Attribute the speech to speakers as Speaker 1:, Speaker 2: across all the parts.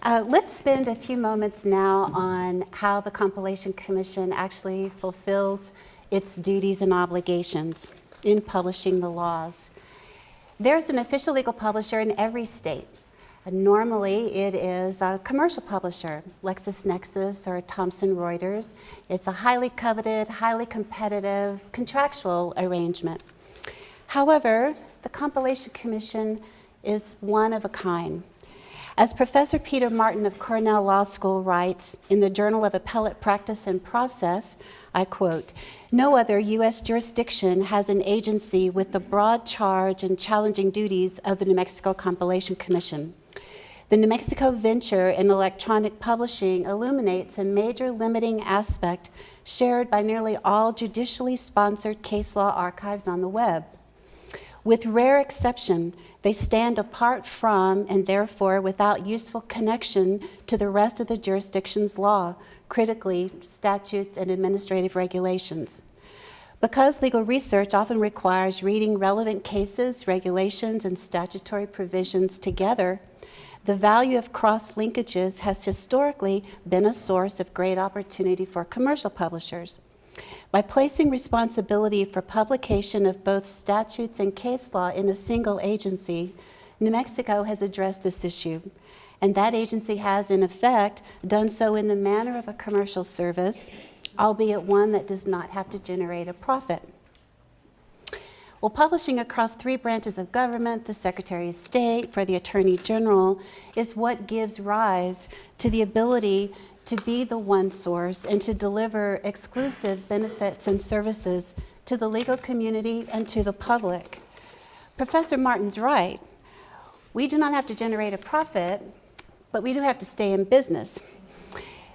Speaker 1: Let's spend a few moments now on how the Compilation Commission actually fulfills its duties and obligations in publishing the laws. There's an official legal publisher in every state. Normally, it is a commercial publisher, LexisNexis or Thomson Reuters. It's a highly coveted, highly competitive contractual arrangement. However, the Compilation Commission is one of a kind. As Professor Peter Martin of Cornell Law School writes in the Journal of Appellate Practice and Process, I quote, "No other U.S. jurisdiction has an agency with the broad charge and challenging duties of the New Mexico Compilation Commission. The New Mexico venture in electronic publishing illuminates a major limiting aspect shared by nearly all judicially sponsored case law archives on the web. With rare exception, they stand apart from and therefore without useful connection to the rest of the jurisdiction's law, critically statutes and administrative regulations. Because legal research often requires reading relevant cases, regulations, and statutory provisions together, the value of cross-linkages has historically been a source of great opportunity for commercial publishers. By placing responsibility for publication of both statutes and case law in a single agency, New Mexico has addressed this issue, and that agency has, in effect, done so in the manner of a commercial service, albeit one that does not have to generate a profit. Well, publishing across three branches of government, the Secretary of State, for the Attorney General, is what gives rise to the ability to be the one source and to deliver exclusive benefits and services to the legal community and to the public. Professor Martin's right. We do not have to generate a profit, but we do have to stay in business.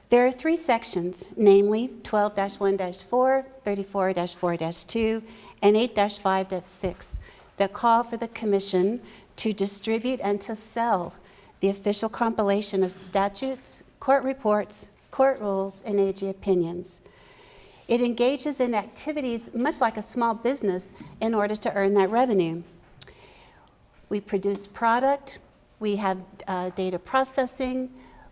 Speaker 1: There are three sections, namely 12-1-4, 34-4-2, and 8-5-6, that call for the Commission to distribute and to sell the official compilation of statutes, court reports, court rules, and AG opinions. It engages in activities much like a small business in order to earn that revenue. We produce product, we have data processing,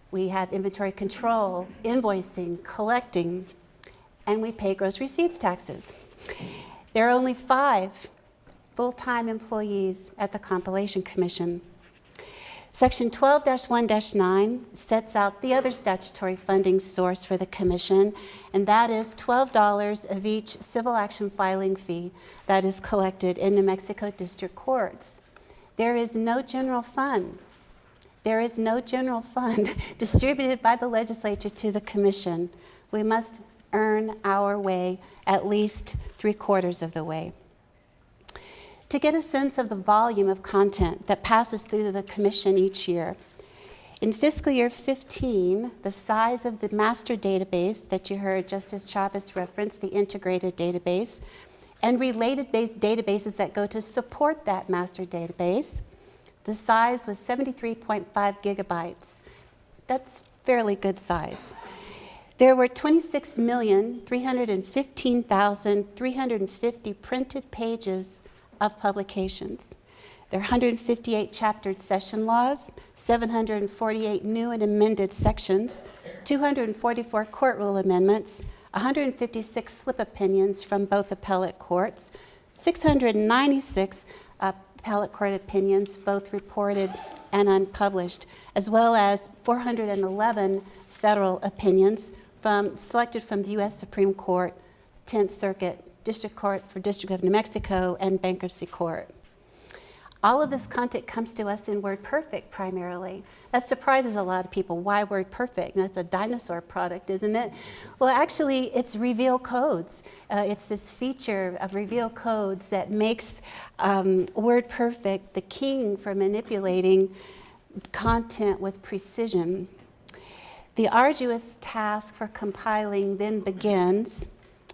Speaker 1: we have inventory control, invoicing, collecting, and we pay gross receipts taxes. There are only 5 full-time employees at the Compilation Commission. Section 12-1-9 sets out the other statutory funding source for the Commission, and that is $12 of each civil action filing fee that is collected in New Mexico district courts. There is no general fund. There is no general fund distributed by the legislature to the Commission. We must earn our way at least 3/4 of the way. To get a sense of the volume of content that passes through the Commission each year, in fiscal year 15, the size of the master database that you heard Justice Chavez reference, the integrated database, and related databases that go to support that master database, the size was 73.5 gigabytes. That's fairly good size. There were 26,315,350 printed pages of publications. There are 158 chaptered session laws, 748 new and amended sections, 244 court rule amendments, 156 slip opinions from both appellate courts, 696 appellate court opinions, both reported and unpublished, as well as 411 federal opinions selected from the U.S. Supreme Court, 10th Circuit, District Court for District of New Mexico, and Bankruptcy Court. All of this content comes to us in WordPerfect primarily. That surprises a lot of people. Why WordPerfect? That's a dinosaur product, isn't it? Well, actually, it's Reveal Codes. It's this feature of Reveal Codes that makes WordPerfect the king for manipulating content with precision. The arduous task for compiling then begins,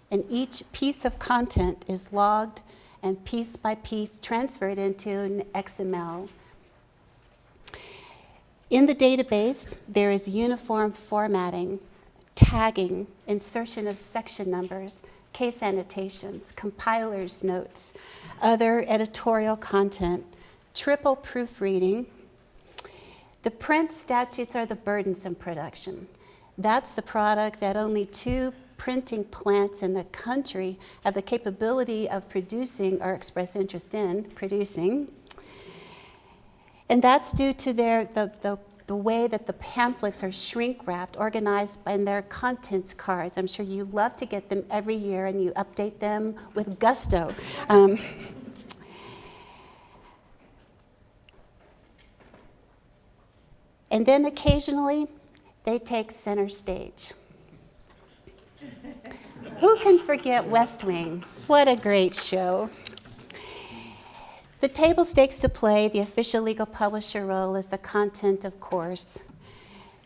Speaker 1: and each piece of content is logged and piece by piece transferred into an XML. In the database, there is uniform formatting, tagging, insertion of section numbers, case annotations, compiler's notes, other editorial content, triple proofreading. The print statutes are the burdensome production. That's the product that only 2 printing plants in the country have the capability of producing or express interest in producing. And that's due to the way that the pamphlets are shrink-wrapped, organized in their contents cards. I'm sure you love to get them every year and you update them with gusto. And then occasionally, they take center stage. Who can forget West Wing? What a great show. The table stakes to play the official legal publisher role is the content, of course.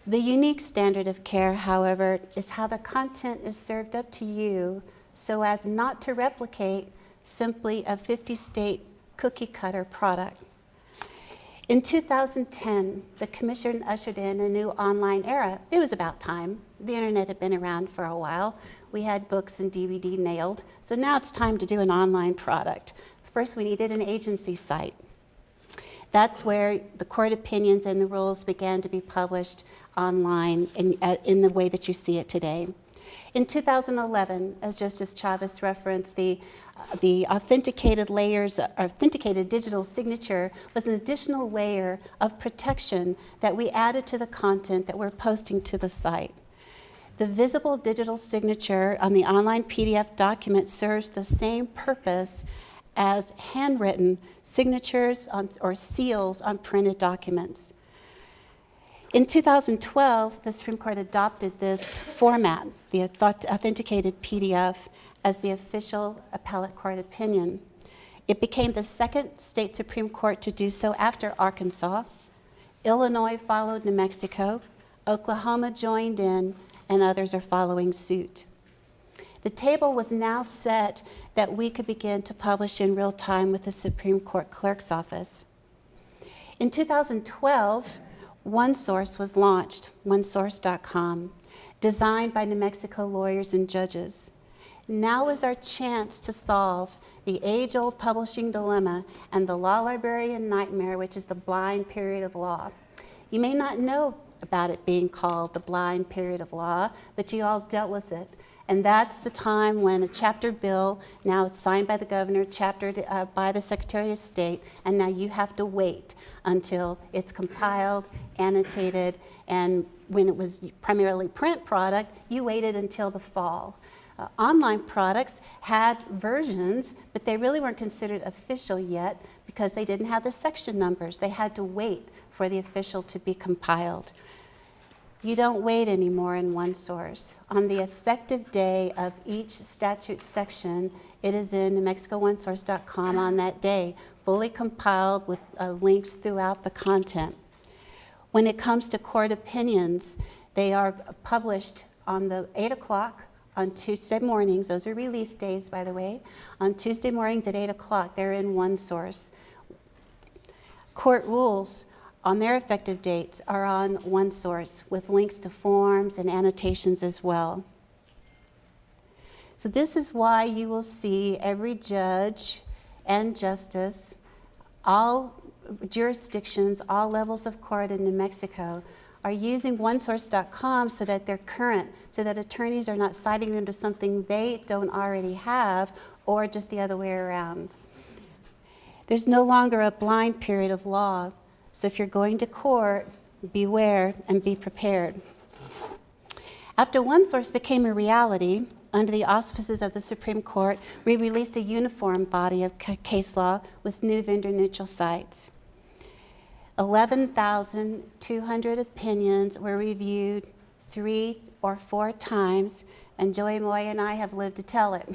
Speaker 1: The unique standard of care, however, is how the content is served up to you so as not to replicate simply a 50-state cookie-cutter product. In 2010, the Commission ushered in a new online era. It was about time. The internet had been around for a while. We had books and DVD nailed, so now it's time to do an online product. First, we needed an agency site. That's where the court opinions and the rules began to be published online in the way that you see it today. In 2011, as Justice Chavez referenced, the authenticated digital signature was an additional layer of protection that we added to the content that we're posting to the site. The visible digital signature on the online PDF document serves the same purpose as handwritten signatures or seals on printed documents. In 2012, the Supreme Court adopted this format, the authenticated PDF, as the official appellate court opinion. It became the second state Supreme Court to do so after Arkansas. Illinois followed New Mexico, Oklahoma joined in, and others are following suit. The table was now set that we could begin to publish in real time with the Supreme Court Clerk's Office. In 2012, OneSource was launched, NMONESOURCE.COM, designed by New Mexico lawyers and judges. Now is our chance to solve the age-old publishing dilemma and the law librarian nightmare, which is the blind period of law. You may not know about it being called the blind period of law, but you all dealt with it. And that's the time when a chapter bill, now it's signed by the governor, chaptered by the Secretary of State, and now you have to wait until it's compiled, annotated, and when it was primarily print product, you waited until the fall. Online products had versions, but they really weren't considered official yet because they didn't have the section numbers. They had to wait for the official to be compiled. You don't wait anymore in OneSource. On the effective day of each statute section, it is in NMCC on that day, fully compiled with links throughout the content. When it comes to court opinions, they are published on the 8 o'clock on Tuesday mornings. Those are release days, by the way. On Tuesday mornings at 8 o'clock, they're in OneSource. Court rules on their effective dates are on OneSource with links to forms and annotations as well. So this is why you will see every judge and justice, all jurisdictions, all levels of court in New Mexico are using OneSource.com so that they're current, so that attorneys are not citing them to something they don't already have or just the other way around. There's no longer a blind period of law. So if you're going to court, beware and be prepared. After OneSource became a reality, under the auspices of the Supreme Court, we released a uniform body of case law with new vendor-neutral sites. 11,200 opinions were reviewed 3 or 4 times, and Joey Moy and I have lived to tell it.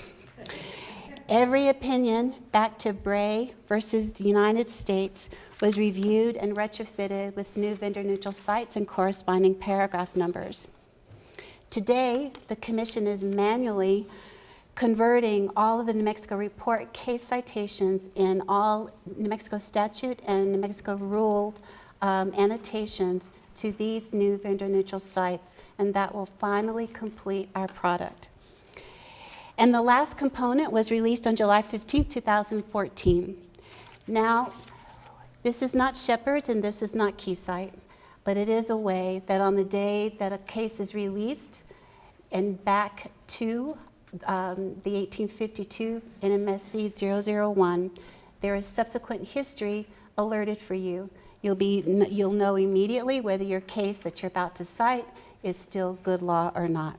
Speaker 1: Every opinion back to Bray versus the United States was reviewed and retrofitted with new vendor-neutral sites and corresponding paragraph numbers. Today, the Commission is manually converting all of the New Mexico report case citations in all New Mexico statute and New Mexico ruled annotations to these new vendor-neutral sites, and that will finally complete our product. And the last component was released on July 15, 2014. Now, this is not Shepard's and this is not Keysight. but it is a way that on the day that a case is released and back to the 1852 NMSC 001, there is subsequent history alerted for you. You'll know immediately whether your case that you're about to cite is still good law or not.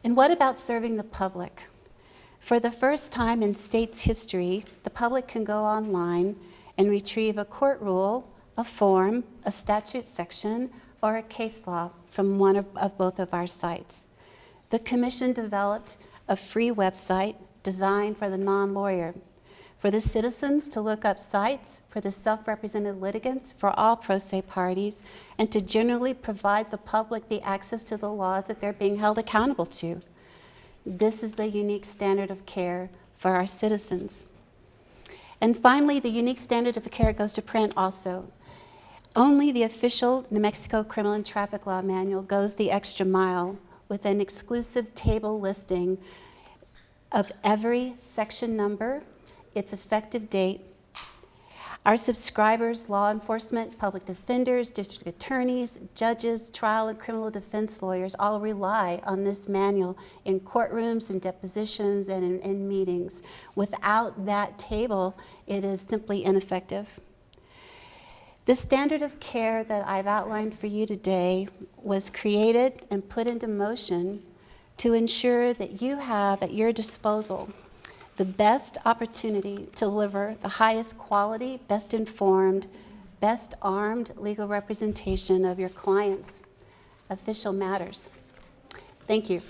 Speaker 1: And what about serving the public? For the first time in state's history, the public can go online and retrieve a court rule, a form, a statute section, or a case law from one of both of our sites. The Commission developed a free website designed for the non-lawyer, for the citizens to look up sites, for the self-represented litigants, for all pro se parties, and to generally provide the public the access to the laws that they're being held accountable to. This is the unique standard of care for our citizens. And finally, the unique standard of care goes to print also. Only the official New Mexico Criminal and Traffic Law Manual goes the extra mile with an exclusive table listing of every section number, its effective date. Our subscribers, law enforcement, public defenders, district attorneys, judges, trial and criminal defense lawyers all rely on this manual in courtrooms and depositions and in meetings. Without that table, it is simply ineffective. The standard of care that I've outlined for you today was created and put into motion to ensure that you have at your disposal the best opportunity to deliver the highest quality, best informed, best armed legal representation of your clients' official matters. Thank you.